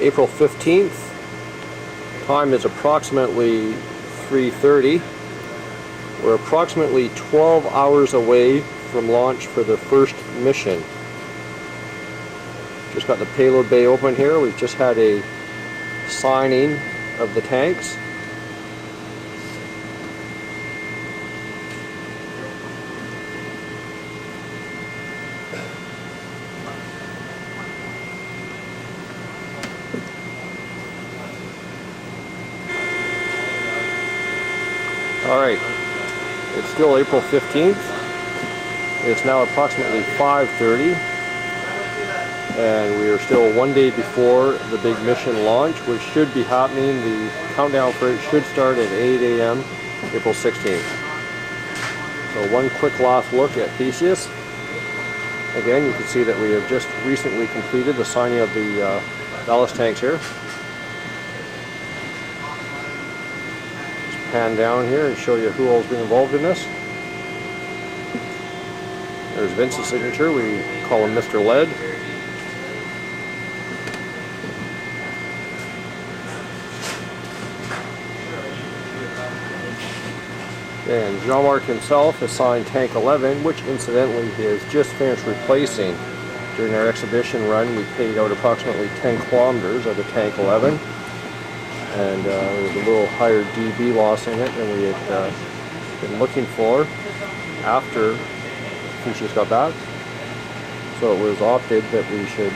April 15th. Time is approximately 3:30. We're approximately 12 hours away from launch for the first mission. Just got the payload bay open here. We've just had a signing of the tanks. Alright, it's still April 15th. It's now approximately 5:30, and we are still one day before the big mission launch, which should be happening. The countdown for it should start at 8 a.m. April 16th. So one quick last look at Theseus. Again, you can see that we have just recently completed the signing of the ballast tanks here. Pan down here and show you who all's been involved in this. There's Vince's signature. We call him Mr. Lead. And Jean-Marc himself has signed Tank 11, which incidentally he has just finished replacing. During our exhibition run, we paid out approximately 10 kilometers of the Tank 11. And there was a little higher dB loss in it than we had been looking for after Theseus got back. So it was opted that we should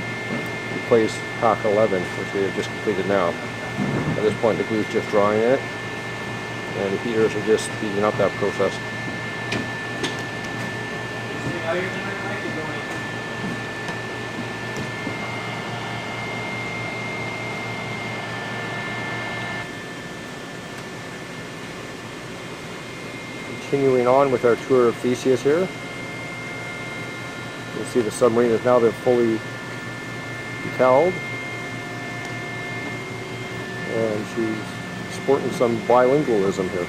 replace Pack 11, which we have just completed now. At this point the glue's just drying in it, and the heaters are just speeding up that process. Continuing on with our tour of Theseus here. You'll see the submarine has now been fully decaled, and she's sporting some bilingualism here.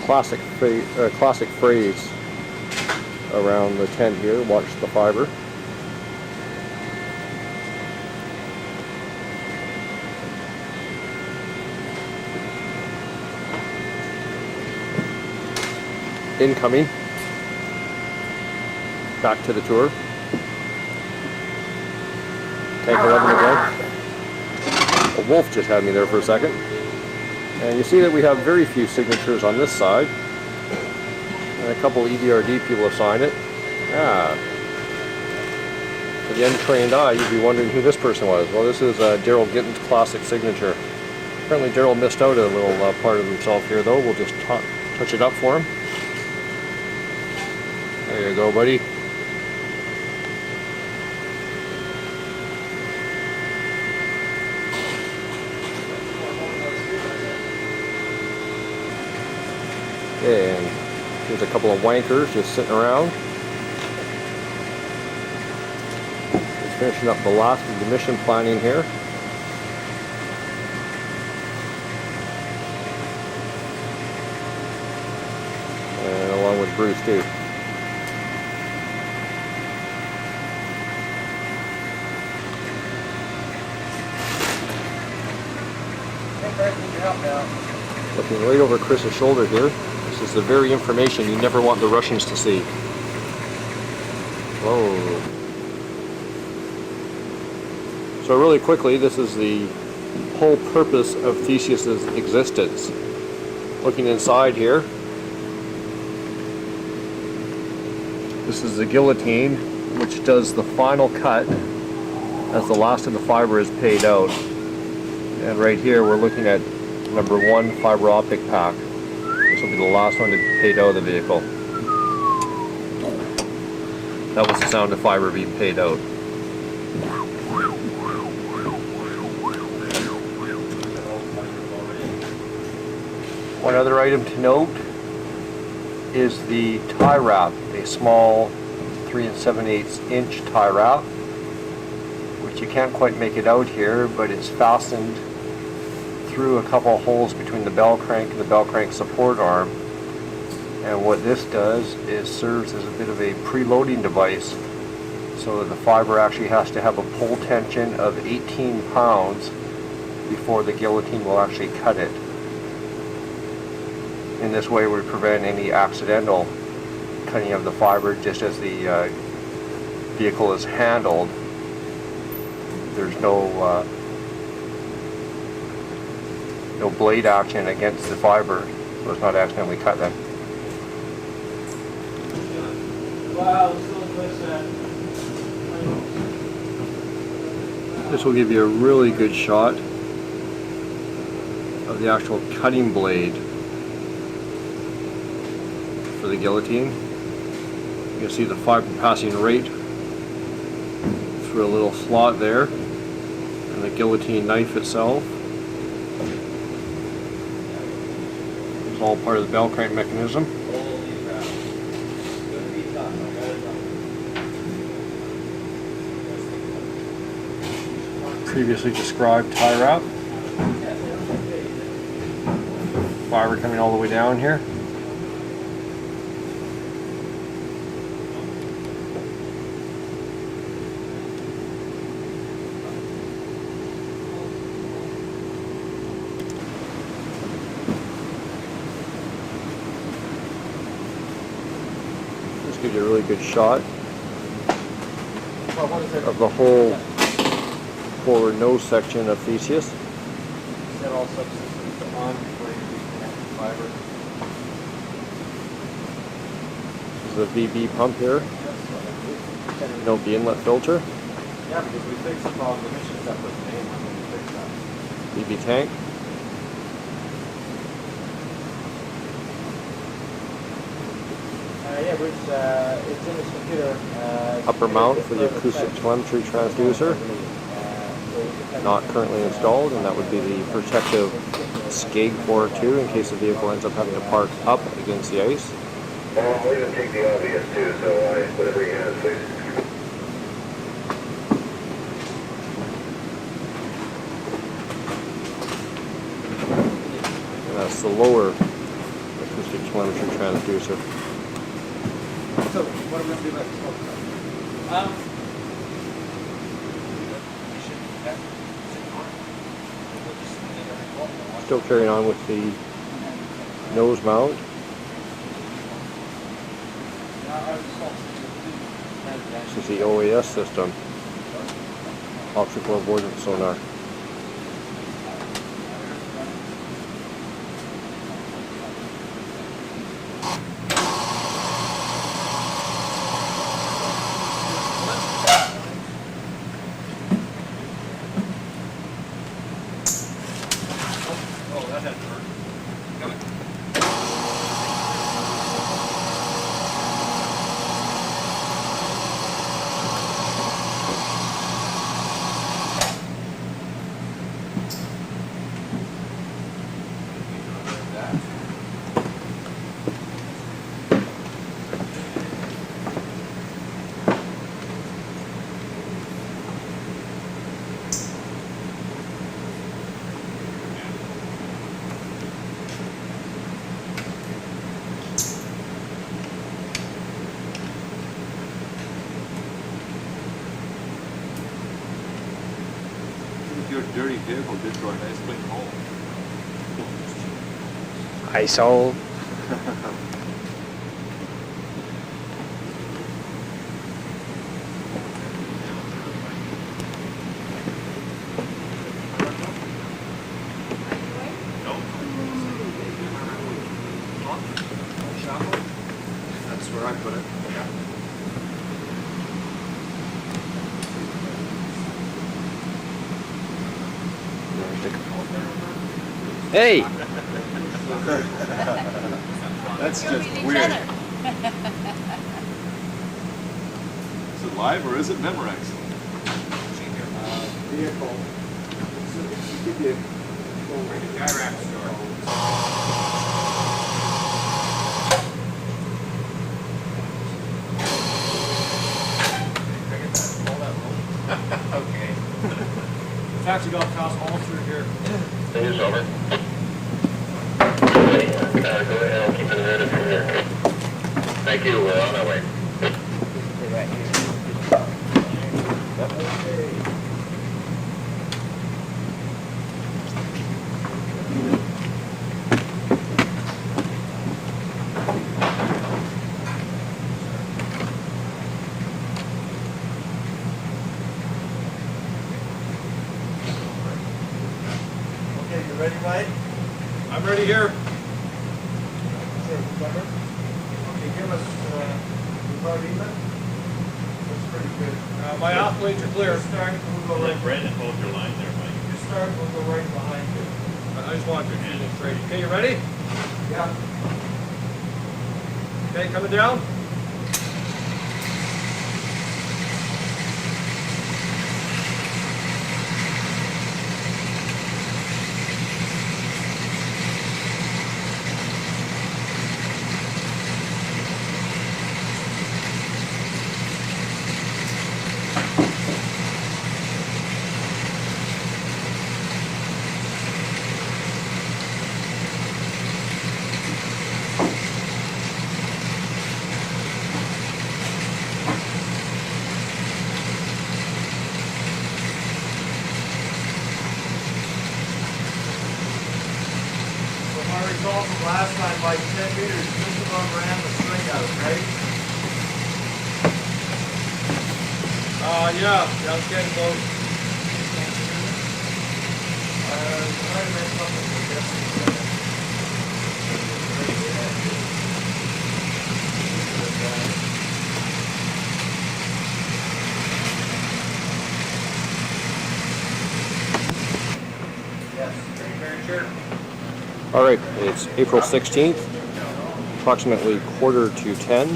Classic phrase around the tent here, watch the fiber. Incoming. Back to the tour. Tank 11 again. A wolf just had me there for a second. And you see that we have very few signatures on this side. And a couple EBRD people have signed it. For the untrained eye, you'd be wondering who this person was. Well, this is Daryl Gitten's classic signature. Apparently Daryl missed out a little part of himself here, though. We'll just touch it up for him. There you go, buddy. And here's a couple of wankers just sitting around. Just finishing up the last of the mission planning here. And along with Bruce too. Looking right over Chris's shoulder here. This is the very information you never want the Russians to see. Whoa. So really quickly, this is the whole purpose of Theseus's existence. Looking inside here, this is the guillotine, which does the final cut as the last of the fiber is paid out. And right here we're looking at number 1 fiber optic pack. This will be the last one to be paid out of the vehicle. That was the sound of fiber being paid out. One other item to note is the tie wrap, a small 3 7/8 inch tie wrap, which you can't quite make it out here, but it's fastened through a couple of holes between the bell crank and the bell crank support arm. And what this does is serves as a bit of a preloading device, so that the fiber actually has to have a pull tension of 18 pounds before the guillotine will actually cut it. In this way we prevent any accidental cutting of the fiber just as the vehicle is handled. There's no blade action against the fiber, so it's not accidentally cut then. This will give you a really good shot of the actual cutting blade for the guillotine. You can see the fiber passing right through a little slot there, and the guillotine knife itself is all part of the bell crank mechanism. Previously described tie wrap. Fiber coming all the way down here. This gives you a really good shot of the whole forward nose section of Theseus. Set all subsystems on before you reconnect the fiber. This is a VB pump here. Note the inlet filter. Yeah, because we fixed the problem. The mission separate name when we fixed that. VB tank. Yeah, which it's in this computer. Upper mount for the acoustic telemetry transducer. Not currently installed, and that would be the protective skeg for two in case the vehicle ends up having to park up against the ice. I'll even take the obvious too, so whatever you have, please. And that's the lower acoustic telemetry transducer. So, what are we going to do next? Still carrying on with the nose mount. This is the OAS system, optical avoidance sonar. Your dirty vehicle did draw a nice clean hole. Iceshelf. That's where I put it. Hey! That's just weird. Is it live or is it Memorex? Vehicle. Give you a wrap Okay. Taxi golf costs all through here. please, over. Okay, go ahead, I'll keep it ready from here. Thank you, we're on our way. Okay, you ready, Mike? I'm ready here. Sure, cover. Okay, give us, about even. That's pretty good. My off lanes are clear. You start, we'll go right, Brandon, hold your line there, Mike. you start, we'll go right behind you. I just want to keep it straight. Okay, you ready? Yeah. Okay, coming down. From our result from last time, by 10 meters, just about ran the string out, right? Yeah, it's getting close. Try to make something for this. Yes, very sure. All right, it's April 16th, approximately 9:45,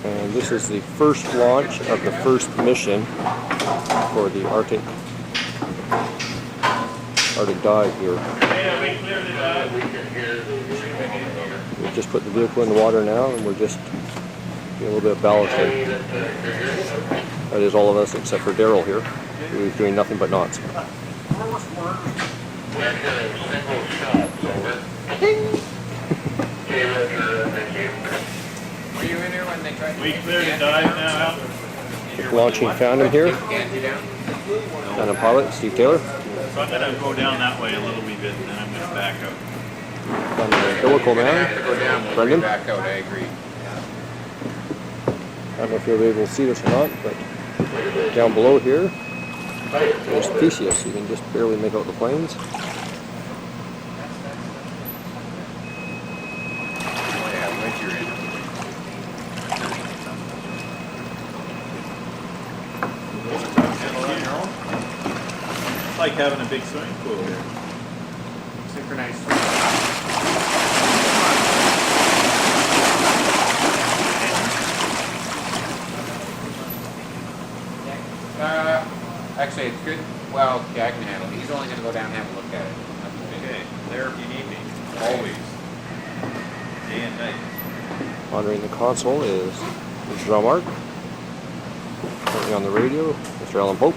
and this is the first launch of the first mission for the Arctic dive here. Yeah, we cleared it out. We've just put the vehicle in the water now, and we're just doing a little bit of ballasting. That is all of us except for Daryl here, who's doing nothing but knots. We're hearing single shots, over. Okay, Roger, thank you. Were you in here when they tried to We take cleared the the gantry dive down? now. Launching Fountain here, Take the gantry down? and a pilot, Steve Taylor. So I'm gonna go down that way a little wee bit, and then I'm gonna back up. And the umbilical Have man, to go down before Brendan. you back out, I agree. I don't know if you'll be able to see this or not, but down below here, there's Theseus. You can just barely make out the planes. Oh yeah, wedge you're in. It's like having a big swimming pool here. Synchronized. Actually, it's good. Well, yeah, I can handle it. He's only going to go down and have a look at it. Okay, there if you need me, always. Day and night. Monitoring the console is Jean-Marc. Currently on the radio, Mr. Alan Pope.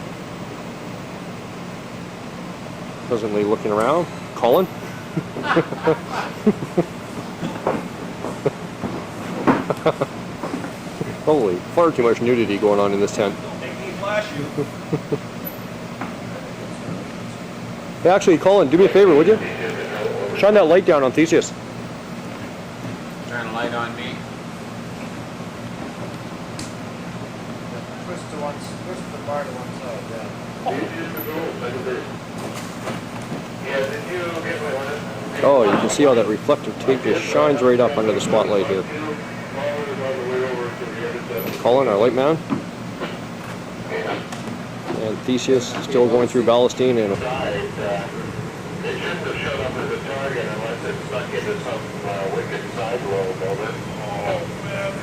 Presently looking around, Colin. Holy, far too much nudity going on in this tent. Make me flash you. Hey, actually, Colin, do me a favor, would you? Shine that light down on Theseus. Turn a light on me. Twist the bar to one side, yeah. Yeah, did you get one? Oh, you can see how that reflective tape just shines right up under the spotlight here. Colin, our light man. And Theseus still going through ballasting and It shouldn't have showed up as a target unless it stuck into some wicked side roll building. Oh, man.